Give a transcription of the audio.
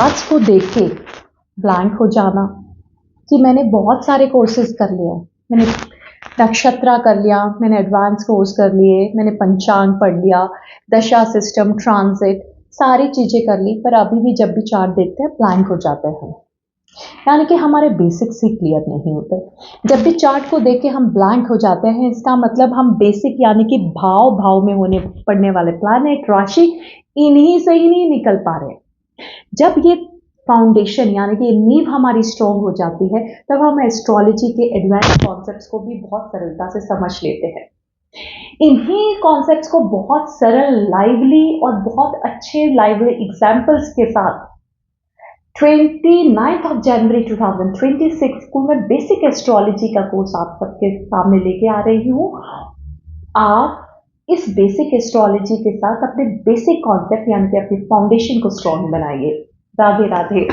आज को देख के ब्लैंक हो जाना कि मैंने बहुत सारे कोर्सेज कर लिए, मैंने नक्षत्रा कर लिया, मैंने एडवांस कोर्स कर लिए, मैंने पंचांग पढ़ लिया, दशा सिस्टम, ट्रांजिट, सारी चीज़ें कर ली, पर अभी भी जब भी चार्ट देखते हैं ब्लैंक हो जाते हैं। यानी कि हमारे बेसिक्स ही क्लियर नहीं होते। जब भी चार्ट को देख के हम ब्लैंक हो जाते हैं, इसका मतलब हम बेसिक यानी कि भाव भाव में होने पड़ने वाले प्लैनेट राशि इन्हीं से ही नहीं निकल पा रहे। जब ये फाउंडेशन यानी कि नींव हमारी स्ट्रॉन्ग हो जाती है, तब हम एस्ट्रोलॉजी के एडवांस कॉन्सेप्ट्स को भी बहुत सरलता से समझ लेते हैं। इन्हीं कॉन्सेप्ट्स को बहुत सरल, लाइवली और बहुत अच्छे लाइवली एग्जाम्पल्स के साथ 29 जनवरी 2026 को मैं बेसिक एस्ट्रोलॉजी का कोर्स आप सबके सामने लेके आ रही हूँ। आप इस बेसिक एस्ट्रोलॉजी के साथ अपने बेसिक कॉन्सेप्ट यानी कि अपनी फाउंडेशन को स्ट्रॉन्ग बनाइए। राधे राधे।